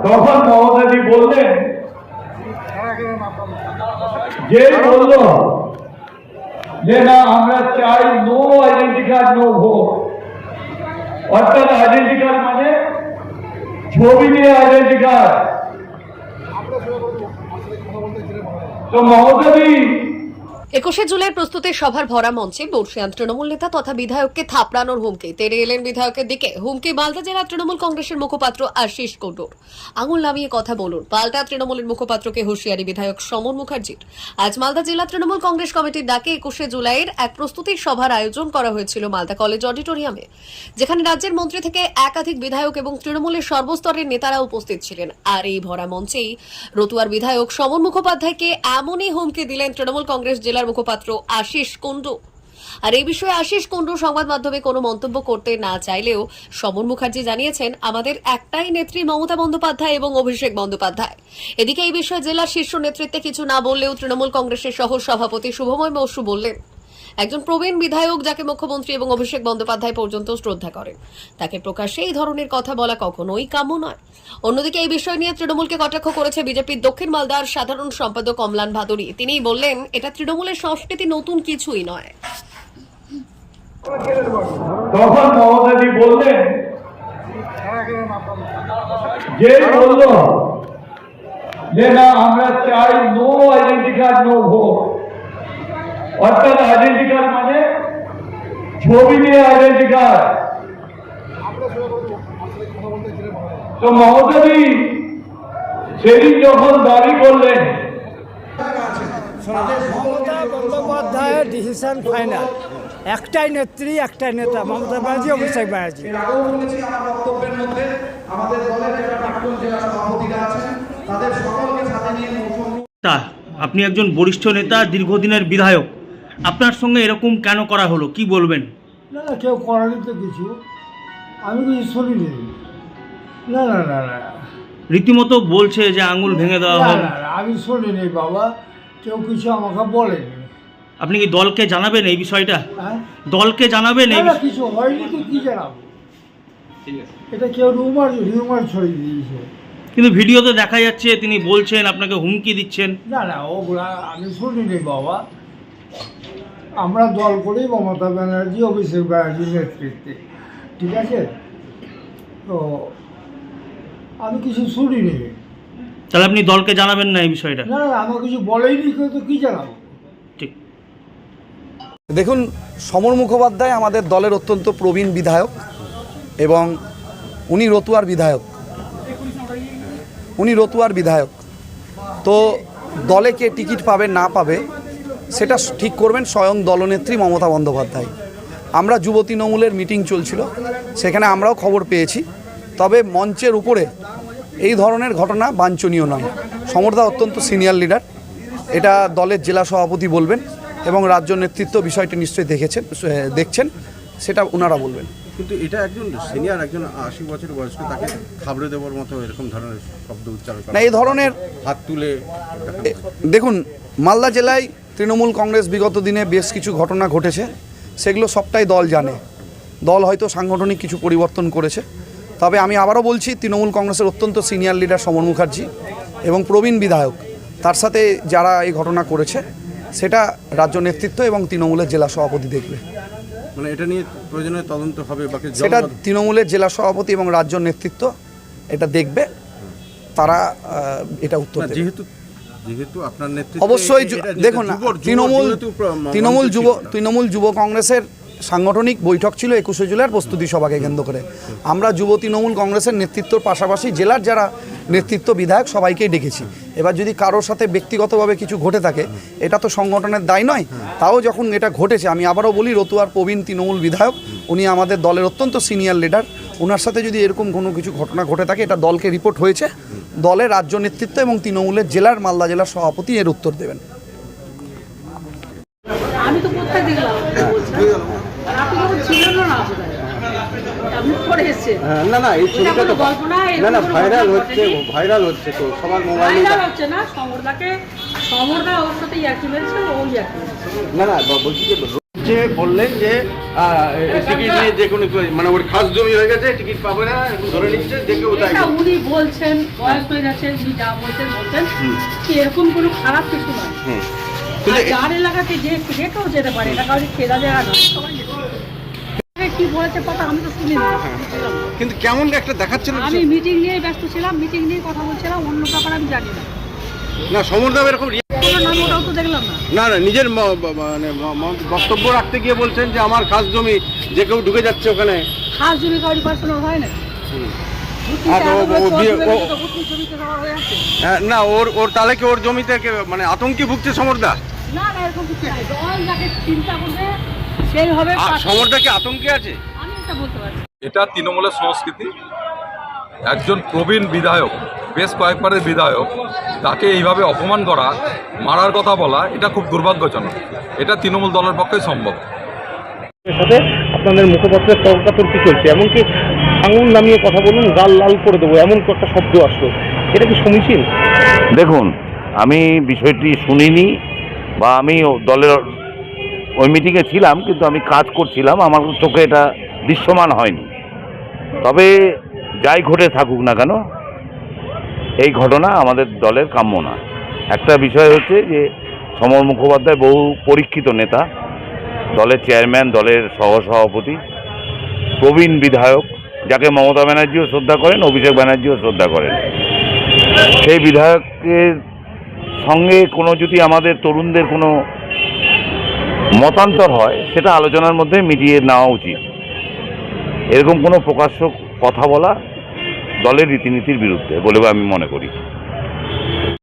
তখন মমতাজি বললেন, যে বলল যে না আমরা চাই no identity card no vote, অর্থাৎ আইডেন্টি কার্ড মানে ছবি নিয়ে আইডেন্টি কার্ড। তো মমতাজি 21শে জুলাই প্রস্তুতি সভার ভরা মঞ্চে বর্ষিয়ান তৃণমূল নেতা তথা বিধায়ককে থাপড়ানোর হুমকি। তেড়ে এলেন বিধায়কের দিকে। হুমকি মালদা জেলা তৃণমূল কংগ্রেসের মুখপাত্র আশিস কুণ্ডুর। আঙুল নামিয়ে কথা বলুন, পাল্টা তৃণমূলের মুখপাত্রকে হুঁশিয়ারি বিধায়ক সমর মুখার্জির। আজ মালদা জেলা তৃণমূল কংগ্রেস কমিটির ডাকে 21শে জুলাইয়ের এক প্রস্তুতি সভার আয়োজন করা হয়েছিল মালদা কলেজ অডিটোরিয়ামে, যেখানে রাজ্যের মন্ত্রী থেকে একাধিক বিধায়ক এবং তৃণমূলের সর্বস্তরের নেতারা উপস্থিত ছিলেন। আর এই ভরা মঞ্চেই রতুয়ার বিধায়ক সমর মুখোপাধ্যায়কে এমনই হুমকি দিলেন তৃণমূল কংগ্রেস জেলার মুখপাত্র আশিস কুণ্ডু। আর এই বিষয়ে আশিস কুণ্ডু সংবাদ মাধ্যমে কোনো মন্তব্য করতে না চাইলেও সমর মুখার্জি জানিয়েছেন, আমাদের একটাই নেত্রী মমতা বন্দ্যোপাধ্যায় এবং অভিষেক বন্দ্যোপাধ্যায়। এদিকে এই বিষয়ে জেলার শীর্ষ নেতৃত্বে কিছু না বললেও তৃণমূল কংগ্রেসের সহ সভাপতি শুভময় বসু বললেন, একজন প্রবীণ বিধায়ক যাকে মুখ্যমন্ত্রী এবং অভিষেক বন্দ্যোপাধ্যায় পর্যন্ত শ্রদ্ধা করেন, তাকে প্রকাশ্যে এই ধরনের কথা বলা কখনোই কাম্য নয়। অন্যদিকে এই বিষয় নিয়ে তৃণমূলকে কটাক্ষ করেছে বিজেপির দক্ষিণ মালদার সাধারণ সম্পাদক অম্লান ভাদুরী। তিনি বললেন, এটা তৃণমূলের সংস্কৃতি, নতুন কিছুই নয়। তখন মমতাজি বললেন, যে বলল যে না আমরা চাই no identity card no vote, অর্থাৎ আইডেন্টি কার্ড মানে ছবি নিয়ে আইডেন্টি কার্ড। তো মমতাজি সেদিন যখন দাবি করলেন, মমতা বন্দ্যোপাধ্যায়ের ডিসিশন ফাইনাল, একটাই নেত্রী একটাই নেতা, মমতা ব্যানার্জি অভিষেক ব্যানার্জি। বক্তব্যের মধ্যে আমাদের দলের যারা প্রাক্তন জেলা সভাপতিরা আছেন তাদের সকলকে সাথে নিয়ে আপনি একজন বরিষ্ঠ নেতা, দীর্ঘদিনের বিধায়ক, আপনার সঙ্গে এরকম কেন করা হলো, কি বলবেন? না না, কেউ করেনি তো কিছু, আমি কিছু শুনিনি। না না না না, রীতিমতো বলছে যে আঙুল ভেঙে দেওয়া হবে। না না, আমি শুনিনি বাবা, কেউ কিছু আমাকে বলেনি। আপনি কি দলকে জানাবেন এই বিষয়টা? হ্যাঁ, দলকে জানাবেন এই না কিছু হয়নি তো কি জানাবো, এটা কেউ রিউমার ছড়িয়ে দিয়েছে। কিন্তু ভিডিওতে দেখা যাচ্ছে তিনি বলছেন, আপনাকে হুমকি দিচ্ছেন। না না, ওগুলা আমি শুনিনি বাবা। আমরা দল করি মমতা ব্যানার্জি অভিষেক ব্যানার্জির নেতৃত্বে, ঠিক আছে? তো আমি কিছু শুনিনি। তাহলে আপনি দলকে জানাবেন না এই বিষয়টা? না না, আমার কিছু বলেইনি, কেউ তো কী জানাবো। ঠিক। দেখুন, সমর মুখোপাধ্যায় আমাদের দলের অত্যন্ত প্রবীণ বিধায়ক এবং উনি রতুয়ার বিধায়ক। তো দলে কে টিকিট পাবে না পাবে সেটা ঠিক করবেন স্বয়ং দলনেত্রী মমতা বন্দ্যোপাধ্যায়। আমরা যুব তৃণমূলের মিটিং চলছিল, সেখানে আমরাও খবর পেয়েছি, তবে মঞ্চের উপরে এই ধরনের ঘটনা বাঞ্ছনীয় নয়। সমরদা অত্যন্ত সিনিয়র লিডার, এটা দলের জেলা সভাপতি বলবেন এবং রাজ্য নেতৃত্ব বিষয়টি নিশ্চয়ই দেখছেন, সেটা ওনারা বলবেন। কিন্তু এটা একজন সিনিয়র, একজন 80 বছর বয়স্ক, তাকে খাবড়ে দেওয়ার মতো এরকম ধরনের শব্দ উচ্চারণ না, এই ধরনের হাত তুলে দেখুন, মালদা জেলায় তৃণমূল কংগ্রেস বিগত দিনে বেশ কিছু ঘটনা ঘটেছে, সেগুলো সবটাই দল জানে। দল হয়তো সাংগঠনিক কিছু পরিবর্তন করেছে, তবে আমি আবারও বলছি, তৃণমূল কংগ্রেসের অত্যন্ত সিনিয়র লিডার সমর মুখার্জি এবং প্রবীণ বিধায়ক, তার সাথে যারা এই ঘটনা করেছে সেটা রাজ্য নেতৃত্ব এবং তৃণমূলের জেলা সভাপতি দেখবে। মানে এটা নিয়ে প্রয়োজনীয় তদন্ত হবে, সেটা তৃণমূলের জেলা সভাপতি এবং রাজ্য নেতৃত্ব এটা দেখবে, তারা এটা উত্তর দেবে। যেহেতু আপনার নেতৃত্বে অবশ্যই দেখুন, তৃণমূল যুব কংগ্রেসের সাংগঠনিক বৈঠক ছিল 21শে জুলাইয়ের প্রস্তুতি সভাকে কেন্দ্র করে। আমরা যুব তৃণমূল কংগ্রেসের নেতৃত্বর পাশাপাশি জেলার যারা নেতৃত্ব বিধায়ক সবাইকেই ডেকেছি। এবার যদি কারোর সাথে ব্যক্তিগতভাবে কিছু ঘটে থাকে, এটা তো সংগঠনের দায় নয়। তাও যখন এটা ঘটেছে, আমি আবারও বলি, রতুয়ার প্রবীণ তৃণমূল বিধায়ক, উনি আমাদের দলের অত্যন্ত সিনিয়র লিডার, ওনার সাথে যদি এরকম কোনো কিছু ঘটনা ঘটে থাকে, এটা দলকে রিপোর্ট হয়েছে, দলের রাজ্য নেতৃত্ব এবং তৃণমূলের জেলার মালদা জেলার সভাপতি এর উত্তর দেবেন। আমি তো কোথায় দেখলাম আপনি যখন ছিলেন না, আপনি পরে এসেছেন। না না, এই ছবিটা তো না ভাইরাল হচ্ছে তো সবার মোবাইলে হচ্ছে না। সমরদা ওর সাথে একই মেরেছে, ওই একই। না বলছি যে হচ্ছে বললেন যে টিকিট নিয়ে যে কোনো মানে ওর খাস জমি হয়ে গেছে, টিকিট পাবে না, ধরে নিচ্ছে যে কেউ তাই এটা উনি বলছেন, বয়স হয়ে গেছে, উনি যা বলছেন কি এরকম কোনো খারাপ কিছু নয়। কিন্তু আর যার এলাকাতে যে কেউ যেতে পারে, এটা কাউকে খেলা জায়গা নয়, সবাই যেতে পারে। কি বলেছে কথা আমি তো শুনিনি। কিন্তু কেমন একটা দেখাচ্ছিল আমি মিটিং নিয়ে ব্যস্ত ছিলাম, মিটিং নিয়ে কথা বলছিলাম, অন্য ব্যাপার আমি জানি না। না সমরদা এরকম কোনো নাম ওটাও তো দেখলাম না। না না নিজের মানে বক্তব্য রাখতে গিয়ে বলছেন যে আমার খাস জমি, যে কেউ ঢুকে যাচ্ছে ওখানে। খাস জমি কাউরি পার্সোনাল হয় না। না ওর তাহলে কি ওর জমিতে মানে আতঙ্কে ভুগছে সমরদা? না না এরকম কিছু নেই। দল যাকে চিন্তা করবে সেই হবে। সমরদা কি আতঙ্কে আছে? আমি এটা বলতে পারছি। এটা তৃণমূলের সংস্কৃতি। একজন প্রবীণ বিধায়ক, বেশ কয়েকবারের বিধায়ক, তাকে এইভাবে অপমান করা, মারার কথা বলা, এটা খুব দুর্ভাগ্যজনক। এটা তৃণমূল দলের পক্ষে সম্ভব। সাথে আপনাদের মুখপাত্রের তর্কাতর্কি চলছে, এমনকি আঙুল নামিয়ে কথা বলুন, গাল লাল করে দেবো, এমন একটা শব্দ আসলো, এটা কি সমীচীন? দেখুন, আমি বিষয়টি শুনিনি বা আমি দলের ওই মিটিংয়ে ছিলাম, কিন্তু আমি কাজ করছিলাম, আমার চোখে এটা দৃশ্যমান হয়নি। তবে যাই ঘটে থাকুক না কেন, এই ঘটনা আমাদের দলের কাম্য না। একটা বিষয় হচ্ছে যে সমর মুখোপাধ্যায় বহু পরীক্ষিত নেতা, দলের চেয়ারম্যান, দলের সহসভাপতি, প্রবীণ বিধায়ক, যাকে মমতা ব্যানার্জিও শ্রদ্ধা করেন, অভিষেক ব্যানার্জিও শ্রদ্ধা করেন। সেই বিধায়কের সঙ্গে কোনো যদি আমাদের তরুণদের কোনো মতান্তর হয়, সেটা আলোচনার মধ্যে মিটিয়ে নেওয়া উচিত। এরকম কোনো প্রকাশ্য কথা বলা দলের রীতিনীতির বিরুদ্ধে বলে আমি মনে করি।